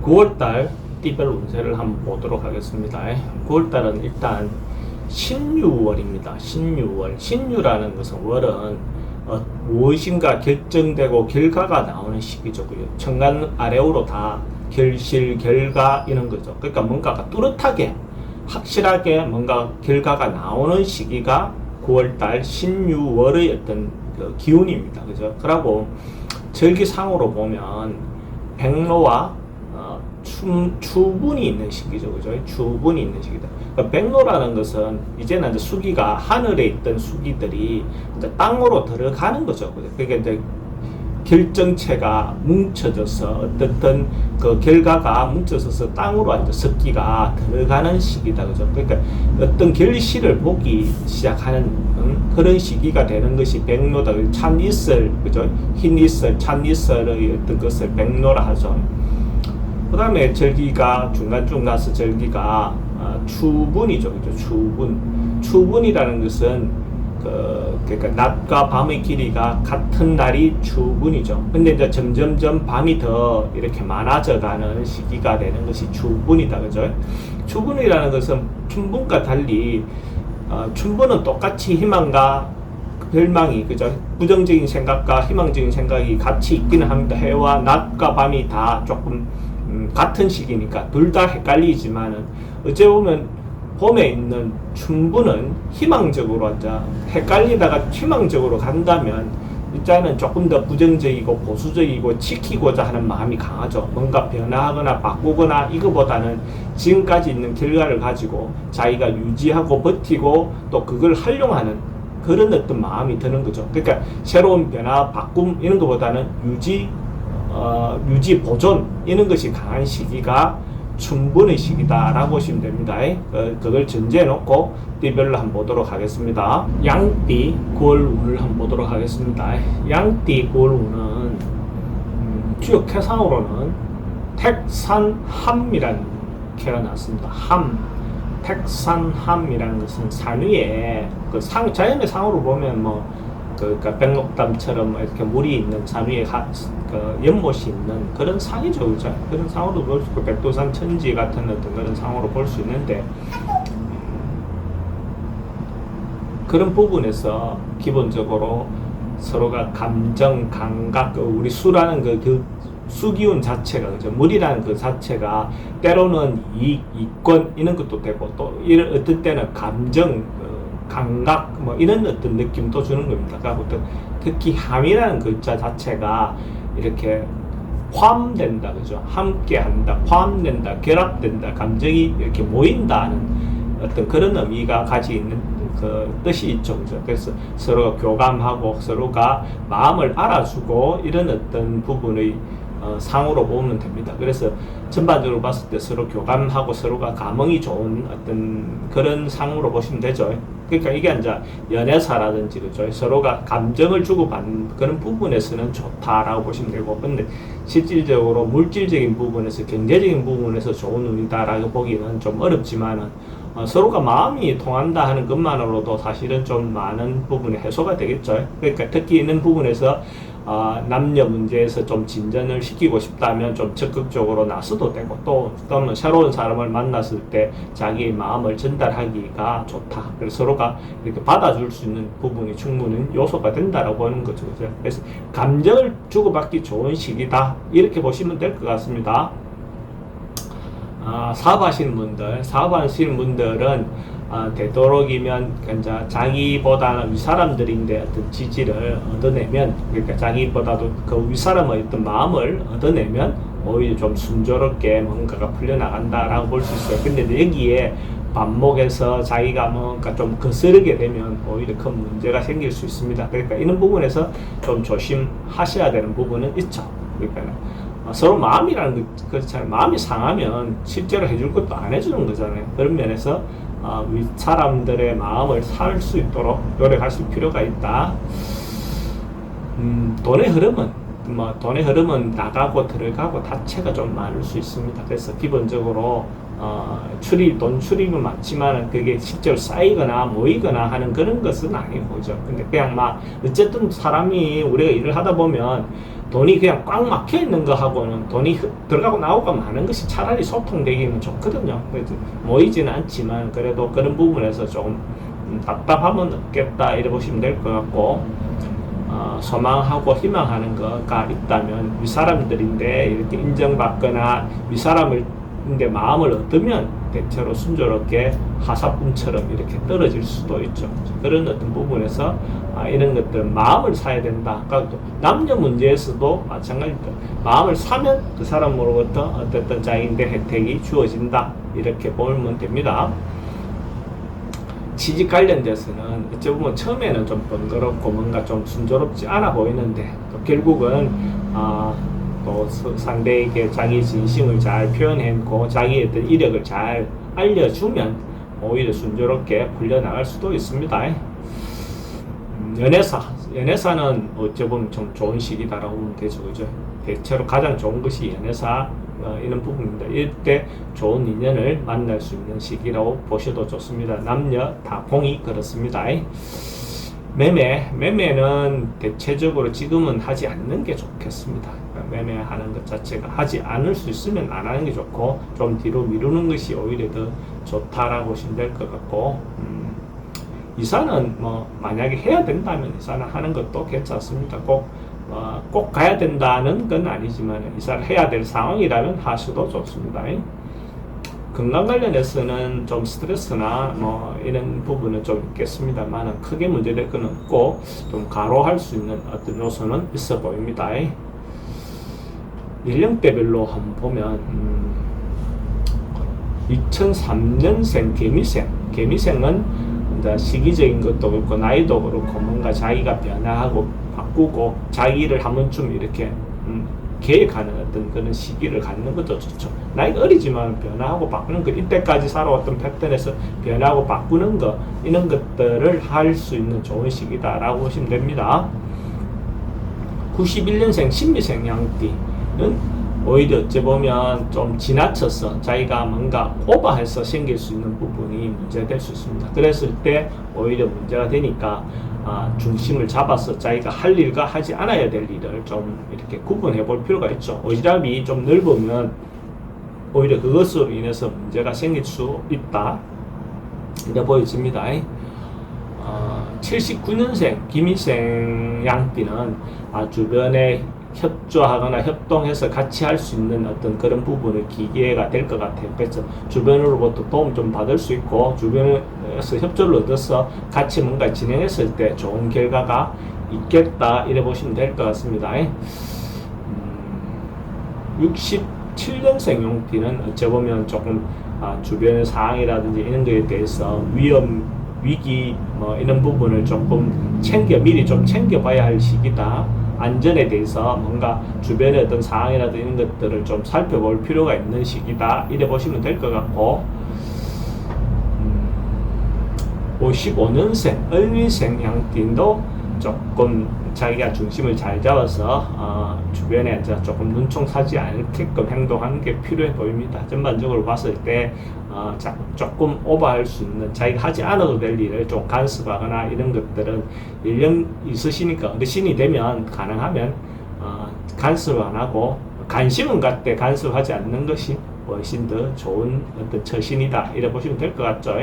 9월달 띠별 운세를 한번 보도록 하겠습니다. 9월달은 일단 신유월입니다. 신유라는 것은 월은 무엇인가 결정되고 결과가 나오는 시기죠. 천간 아래로 다 결실, 결과 이런 거죠. 그러니까 뭔가가 뚜렷하게 확실하게 뭔가 결과가 나오는 시기가 9월달 신유월의 어떤 그 기운입니다. 그죠? 그리고 절기상으로 보면 백로와 추분이 있는 시기죠. 그죠? 추분이 있는 시기다. 그러니까 백로라는 것은 이제는 이제 수기가 하늘에 있던 수기들이 이제 땅으로 들어가는 거죠. 그러니까 이제 결정체가 뭉쳐져서 어떤 그 결과가 뭉쳐져서 땅으로 이제 습기가 들어가는 시기다. 그죠? 그러니까 어떤 결실을 보기 시작하는 그런 시기가 되는 것이 백로다. 찬이슬, 그죠? 흰이슬, 찬이슬의 어떤 것을 백로라 하죠. 그 다음에 절기가 중간쯤 가서 절기가 추분이죠. 그죠? 추분이라는 것은 그러니까 낮과 밤의 길이가 같은 날이 추분이죠. 근데 이제 점점점 밤이 더 이렇게 많아져 가는 시기가 되는 것이 추분이다. 그죠? 추분이라는 것은 춘분과 달리 춘분은 똑같이 희망과 멸망이, 그죠? 부정적인 생각과 희망적인 생각이 같이 있기는 합니다. 해와 낮과 밤이 다 조금 같은 시기니까 둘 다 헷갈리지만은 어째 보면 봄에 있는 춘분은 희망적으로 앉아 헷갈리다가 희망적으로 간다면 일단은 조금 더 부정적이고 보수적이고 지키고자 하는 마음이 강하죠. 뭔가 변화하거나 바꾸거나 이거보다는 지금까지 있는 결과를 가지고 자기가 유지하고 버티고 또 그걸 활용하는 그런 어떤 마음이 드는 거죠. 그러니까 새로운 변화, 바꿈 이런 것보다는 유지 보존 이런 것이 강한 시기가 춘분의 시기다라고 보시면 됩니다. 그걸 전제해 놓고 띠별로 한번 보도록 하겠습니다. 양띠 9월 운을 한번 보도록 하겠습니다. 양띠 9월 운은 주요 태상으로는 택산함이라는 개가 나왔습니다. 택산함이라는 것은 산 위에 자연의 상으로 보면 그러니까 백록담처럼 이렇게 물이 있는 산 위에 연못이 있는 그런 상이죠. 그죠? 그런 상으로 볼 수 있고, 백두산 천지 같은 어떤 그런 상으로 볼 수 있는데, 그런 부분에서 기본적으로 서로가 감정, 감각, 우리 수라는 그 수기운 자체가, 그죠? 물이라는 그 자체가 때로는 이권 이런 것도 되고, 또 어떤 때는 감정, 감각 이런 어떤 느낌도 주는 겁니다. 그러니까 특히 함이라는 글자 자체가 이렇게 포함된다, 그죠? 함께한다, 포함된다, 결합된다, 감정이 이렇게 모인다는 어떤 그런 의미가 가지고 있는 그 뜻이 있죠, 그죠? 그래서 서로가 교감하고 서로가 마음을 알아주고 이런 어떤 부분의 상으로 보면 됩니다. 그래서 전반적으로 봤을 때 서로 교감하고 서로가 감흥이 좋은 어떤 그런 상으로 보시면 되죠. 그러니까 이게 이제 연애사라든지, 그죠? 서로가 감정을 주고받는 그런 부분에서는 좋다라고 보시면 되고, 근데 실질적으로 물질적인 부분에서, 경제적인 부분에서 좋은 운이다라고 보기는 좀 어렵지만은 서로가 마음이 통한다 하는 것만으로도 사실은 좀 많은 부분이 해소가 되겠죠. 그러니까 특히 있는 부분에서 남녀 문제에서 좀 진전을 시키고 싶다면 좀 적극적으로 나서도 되고, 또는 새로운 사람을 만났을 때 자기의 마음을 전달하기가 좋다. 그래서 서로가 이렇게 받아줄 수 있는 부분이 충분히 요소가 된다라고 하는 거죠. 그래서 감정을 주고받기 좋은 시기다. 이렇게 보시면 될 것 같습니다. 사업하시는 분들은 되도록이면 이제 자기보다는 윗사람들인데 어떤 지지를 얻어내면, 그러니까 자기보다도 그 윗사람의 어떤 마음을 얻어내면 오히려 좀 순조롭게 뭔가가 풀려나간다라고 볼 수 있어요. 근데 여기에 반목에서 자기가 뭔가 좀 거스르게 되면 오히려 큰 문제가 생길 수 있습니다. 그러니까 이런 부분에서 좀 조심하셔야 되는 부분은 있죠. 그러니까 서로 마음이라는 거, 그렇잖아요. 마음이 상하면 실제로 해줄 것도 안 해주는 거잖아요. 그런 면에서 윗사람들의 마음을 살 수 있도록 노력하실 필요가 있다. 돈의 흐름은 나가고 들어가고 다체가 좀 많을 수 있습니다. 그래서 기본적으로 돈 출입은 많지만 그게 실제로 쌓이거나 모이거나 하는 그런 것은 아니고, 그죠? 근데 그냥 어쨌든 사람이 우리가 일을 하다 보면 돈이 그냥 꽉 막혀 있는 거 하고는 돈이 들어가고 나오고 많은 것이 차라리 소통되기는 좋거든요. 그래서 모이지는 않지만 그래도 그런 부분에서 조금 답답함은 없겠다 이래 보시면 될 것 같고, 소망하고 희망하는 거가 있다면 윗사람들인데 이렇게 인정받거나 윗사람인데 마음을 얻으면 대체로 순조롭게 하사꿈처럼 이렇게 떨어질 수도 있죠. 그런 어떤 부분에서 이런 것들은 마음을 사야 된다. 그러니까 남녀 문제에서도 마찬가지입니다. 마음을 사면 그 사람으로부터 어떤 자기인데 혜택이 주어진다. 이렇게 보면 됩니다. 취직 관련돼서는 어찌 보면 처음에는 좀 번거롭고 뭔가 좀 순조롭지 않아 보이는데 또 결국은 또 상대에게 자기 진심을 잘 표현했고 자기의 어떤 이력을 잘 알려주면 오히려 순조롭게 풀려나갈 수도 있습니다. 연애사는 어찌 보면 좀 좋은 시기다라고 보면 되죠, 그죠? 대체로 가장 좋은 것이 연애사 이런 부분입니다. 이때 좋은 인연을 만날 수 있는 시기라고 보셔도 좋습니다. 남녀 다 공이 그렇습니다. 매매는 대체적으로 지금은 하지 않는 게 좋겠습니다. 매매하는 것 자체가 하지 않을 수 있으면 안 하는 게 좋고 좀 뒤로 미루는 것이 오히려 더 좋다라고 보시면 될 것 같고, 이사는 뭐 만약에 해야 된다면 이사는 하는 것도 괜찮습니다. 꼭 가야 된다는 건 아니지만 이사를 해야 될 상황이라면 하셔도 좋습니다. 건강 관련해서는 좀 스트레스나 뭐 이런 부분은 좀 있겠습니다만 크게 문제될 건 없고 좀 가로할 수 있는 어떤 요소는 있어 보입니다. 연령대별로 한번 보면 2003년생 개미생은 시기적인 것도 그렇고 나이도 그렇고 뭔가 자기가 변화하고 바꾸고 자기를 한 번쯤 이렇게 계획하는 어떤 그런 시기를 갖는 것도 좋죠. 나이가 어리지만 변화하고 바꾸는 거, 이때까지 살아왔던 패턴에서 변화하고 바꾸는 거, 이런 것들을 할 수 있는 좋은 시기다라고 보시면 됩니다. 91년생 신미생 양띠는 오히려 어찌 보면 좀 지나쳐서 자기가 뭔가 오버해서 생길 수 있는 부분이 문제될 수 있습니다. 그랬을 때 오히려 문제가 되니까 중심을 잡아서 자기가 할 일과 하지 않아야 될 일을 좀 이렇게 구분해 볼 필요가 있죠. 오지랖이 좀 넓으면 오히려 그것으로 인해서 문제가 생길 수 있다. 이래 보여집니다. 79년생 김희생 양띠는 주변에 협조하거나 협동해서 같이 할 수 있는 어떤 그런 부분의 기회가 될 것 같아요. 그래서 주변으로부터 도움 좀 받을 수 있고 주변에서 협조를 얻어서 같이 뭔가 진행했을 때 좋은 결과가 있겠다 이래 보시면 될 것 같습니다. 67년생 용띠는 어찌보면 조금 주변의 상황이라든지 이런 거에 대해서 위기 뭐 이런 부분을 조금 미리 좀 챙겨봐야 할 시기다. 안전에 대해서 뭔가 주변의 어떤 상황이라든지 이런 것들을 좀 살펴볼 필요가 있는 시기다 이래 보시면 될 것 같고, 55년생 을미생 양띠도 조금 자기가 중심을 잘 잡아서 주변에 이제 조금 눈총사지 않게끔 행동하는 게 필요해 보입니다. 전반적으로 봤을 때 조금 오버할 수 있는 자기가 하지 않아도 될 일을 좀 간섭하거나 이런 것들은 연령 있으시니까 어르신이 되면 가능하면 간섭 안 하고 관심은 갖되 간섭하지 않는 것이 훨씬 더 좋은 어떤 처신이다 이래 보시면 될 것 같죠.